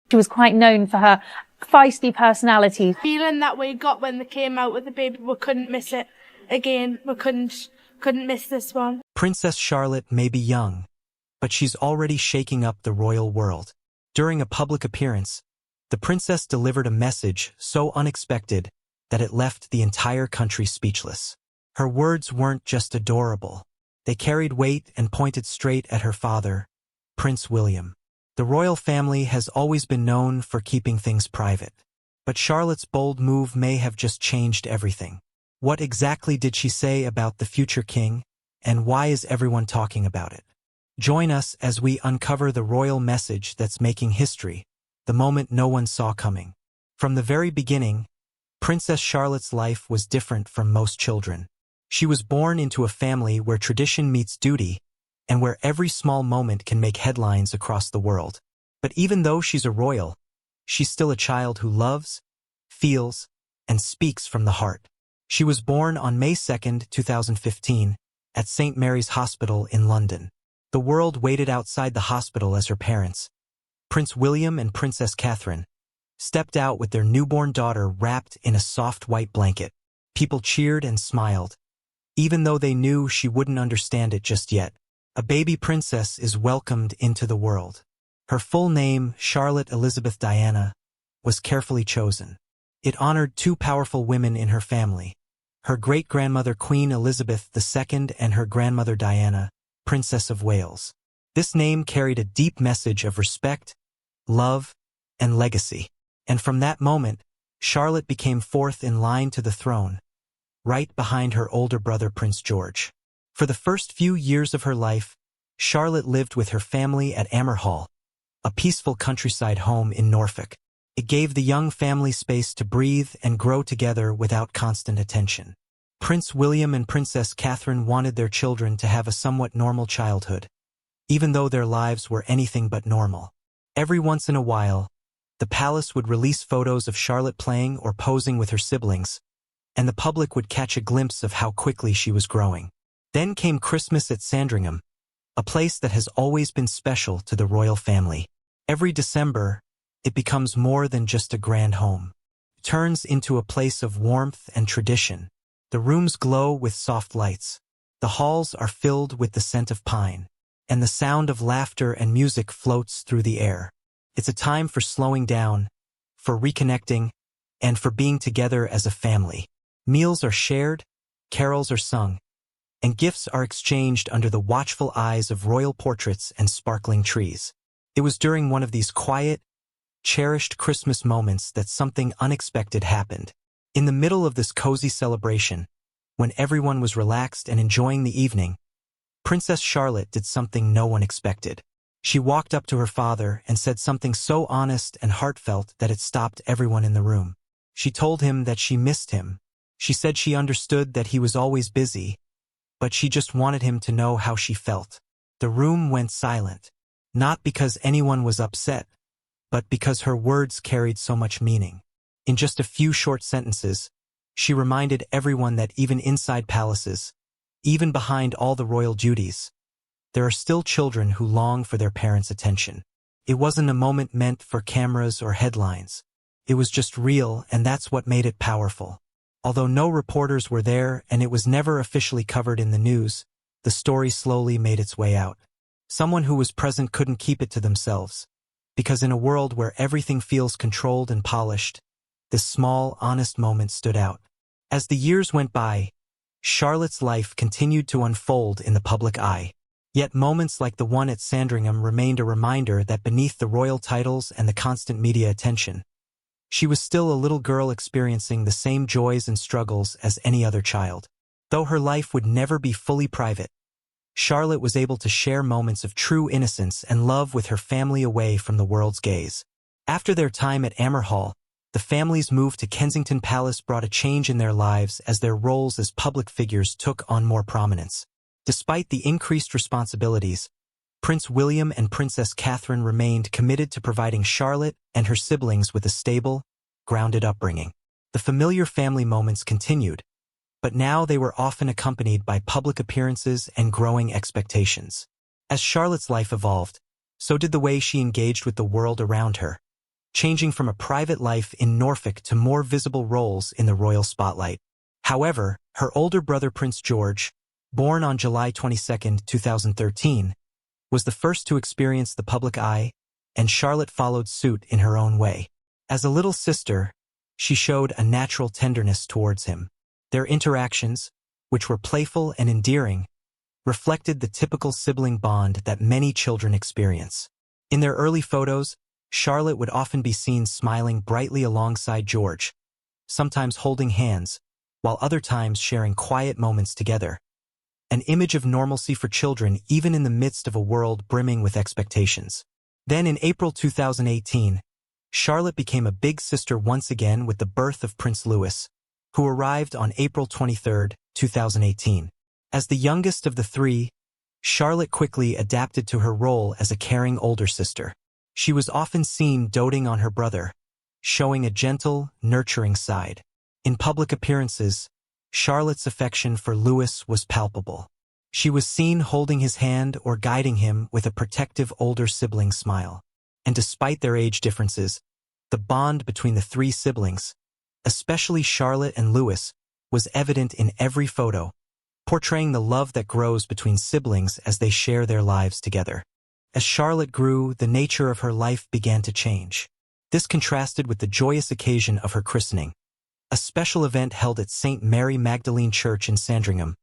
She was quite known for her feisty personality. Feeling that we got when they came out with the baby, we couldn't miss it again. We couldn't miss this one. Princess Charlotte may be young, but she's already shaking up the royal world. During a public appearance, the princess delivered a message so unexpected that it left the entire country speechless. Her words weren't just adorable. They carried weight and pointed straight at her father, Prince William. The royal family has always been known for keeping things private. But Charlotte's bold move may have just changed everything. What exactly did she say about the future king, and why is everyone talking about it? Join us as we uncover the royal message that's making history, the moment no one saw coming. From the very beginning, Princess Charlotte's life was different from most children. She was born into a family where tradition meets duty, and where every small moment can make headlines across the world. But even though she's a royal, she's still a child who loves, feels, and speaks from the heart. She was born on May 2, 2015, at St. Mary's Hospital in London. The world waited outside the hospital as her parents, Prince William and Princess Catherine, stepped out with their newborn daughter wrapped in a soft white blanket. People cheered and smiled, even though they knew she wouldn't understand it just yet. A baby princess is welcomed into the world. Her full name, Charlotte Elizabeth Diana, was carefully chosen. It honored two powerful women in her family, her great-grandmother Queen Elizabeth II and her grandmother Diana, Princess of Wales. This name carried a deep message of respect, love, and legacy. And from that moment, Charlotte became fourth in line to the throne, right behind her older brother Prince George. For the first few years of her life, Charlotte lived with her family at Hall, a peaceful countryside home in Norfolk. It gave the young family space to breathe and grow together without constant attention. Prince William and Princess Catherine wanted their children to have a somewhat normal childhood, even though their lives were anything but normal. Every once in a while, the palace would release photos of Charlotte playing or posing with her siblings, and the public would catch a glimpse of how quickly she was growing. Then came Christmas at Sandringham, a place that has always been special to the royal family. Every December, it becomes more than just a grand home. It turns into a place of warmth and tradition. The rooms glow with soft lights. The halls are filled with the scent of pine, and the sound of laughter and music floats through the air. It's a time for slowing down, for reconnecting, and for being together as a family. Meals are shared, carols are sung, and gifts are exchanged under the watchful eyes of royal portraits and sparkling trees. It was during one of these quiet, cherished Christmas moments that something unexpected happened. In the middle of this cozy celebration, when everyone was relaxed and enjoying the evening, Princess Charlotte did something no one expected. She walked up to her father and said something so honest and heartfelt that it stopped everyone in the room. She told him that she missed him. She said she understood that he was always busy, but she just wanted him to know how she felt. The room went silent, not because anyone was upset, but because her words carried so much meaning. In just a few short sentences, she reminded everyone that even inside palaces, even behind all the royal duties, there are still children who long for their parents' attention. It wasn't a moment meant for cameras or headlines. It was just real, and that's what made it powerful. Although no reporters were there and it was never officially covered in the news, the story slowly made its way out. Someone who was present couldn't keep it to themselves, because in a world where everything feels controlled and polished, this small, honest moment stood out. As the years went by, Charlotte's life continued to unfold in the public eye. Yet moments like the one at Sandringham remained a reminder that beneath the royal titles and the constant media attention, she was still a little girl experiencing the same joys and struggles as any other child. Though her life would never be fully private, Charlotte was able to share moments of true innocence and love with her family away from the world's gaze. After their time at Hall, the family's move to Kensington Palace brought a change in their lives as their roles as public figures took on more prominence. Despite the increased responsibilities, Prince William and Princess Catherine remained committed to providing Charlotte and her siblings with a stable, grounded upbringing. The familiar family moments continued, but now they were often accompanied by public appearances and growing expectations. As Charlotte's life evolved, so did the way she engaged with the world around her. changing from a private life in Norfolk to more visible roles in the royal spotlight. However, her older brother Prince George, born on July 22, 2013, was the first to experience the public eye, and Charlotte followed suit in her own way. As a little sister, she showed a natural tenderness towards him. Their interactions, which were playful and endearing, reflected the typical sibling bond that many children experience. In their early photos, Charlotte would often be seen smiling brightly alongside George, sometimes holding hands, while other times sharing quiet moments together. An image of normalcy for children even in the midst of a world brimming with expectations. Then in April 2018, Charlotte became a big sister once again with the birth of Prince Louis, who arrived on April 23, 2018. As the youngest of the three, Charlotte quickly adapted to her role as a caring older sister. She was often seen doting on her brother, showing a gentle, nurturing side. In public appearances, Charlotte's affection for Louis was palpable. She was seen holding his hand or guiding him with a protective older sibling smile. And despite their age differences, the bond between the three siblings, especially Charlotte and Louis, was evident in every photo, portraying the love that grows between siblings as they share their lives together. As Charlotte grew, the nature of her life began to change. This contrasted with the joyous occasion of her christening, a special event held at St. Mary Magdalene Church in Sandringham,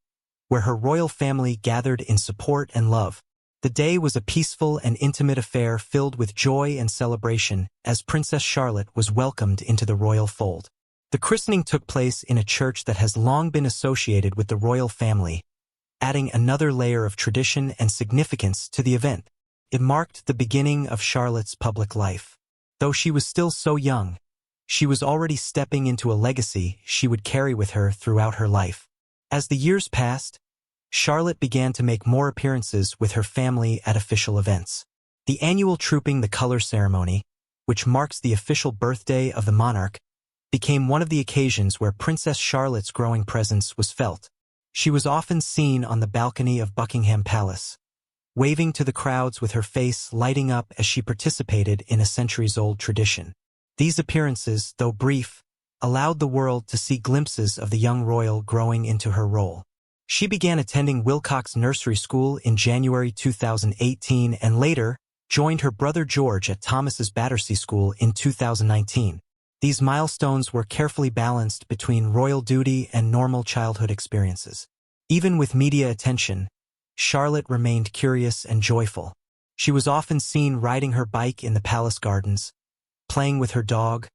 where her royal family gathered in support and love. The day was a peaceful and intimate affair filled with joy and celebration as Princess Charlotte was welcomed into the royal fold. The christening took place in a church that has long been associated with the royal family, adding another layer of tradition and significance to the event. It marked the beginning of Charlotte's public life. Though she was still so young, she was already stepping into a legacy she would carry with her throughout her life. As the years passed, Charlotte began to make more appearances with her family at official events. The annual Trooping the Color ceremony, which marks the official birthday of the monarch, became one of the occasions where Princess Charlotte's growing presence was felt. She was often seen on the balcony of Buckingham Palace, waving to the crowds with her face lighting up as she participated in a centuries-old tradition. These appearances, though brief, allowed the world to see glimpses of the young royal growing into her role. She began attending Wilcox Nursery School in January 2018 and later joined her brother George at Thomas's Battersea School in 2019. These milestones were carefully balanced between royal duty and normal childhood experiences. Even with media attention, Charlotte remained curious and joyful. She was often seen riding her bike in the palace gardens, playing with her dog,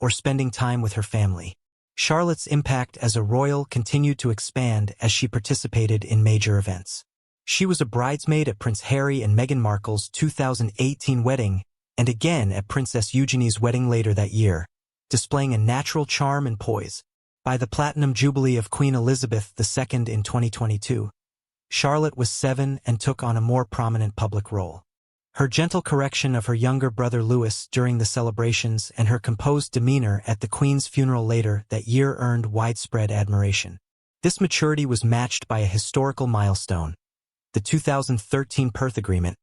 or spending time with her family. Charlotte's impact as a royal continued to expand as she participated in major events. She was a bridesmaid at Prince Harry and Meghan Markle's 2018 wedding and again at Princess Eugenie's wedding later that year, displaying a natural charm and poise. By the Platinum Jubilee of Queen Elizabeth II in 2022, Charlotte was 7 and took on a more prominent public role. Her gentle correction of her younger brother Louis during the celebrations and her composed demeanor at the Queen's funeral later that year earned widespread admiration. This maturity was matched by a historical milestone, the 2013 Perth Agreement,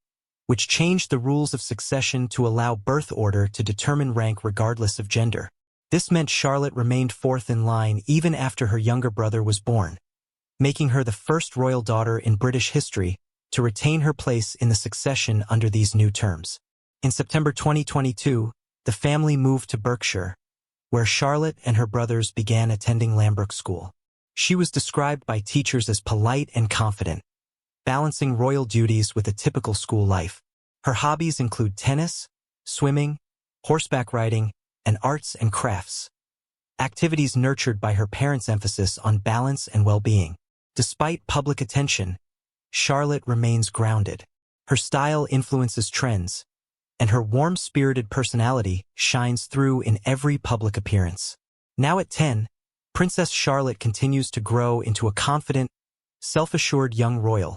which changed the rules of succession to allow birth order to determine rank regardless of gender. This meant Charlotte remained fourth in line even after her younger brother was born, making her the first royal daughter in British history to retain her place in the succession under these new terms. In September 2022, the family moved to Berkshire, where Charlotte and her brothers began attending Lambrook School. She was described by teachers as polite and confident, balancing royal duties with a typical school life. Her hobbies include tennis, swimming, horseback riding, and arts and crafts, activities nurtured by her parents' emphasis on balance and well-being. Despite public attention, Charlotte remains grounded. Her style influences trends, and her warm-spirited personality shines through in every public appearance. Now at 10, Princess Charlotte continues to grow into a confident, self-assured young royal,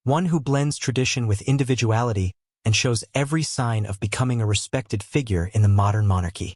one who blends tradition with individuality and shows every sign of becoming a respected figure in the modern monarchy.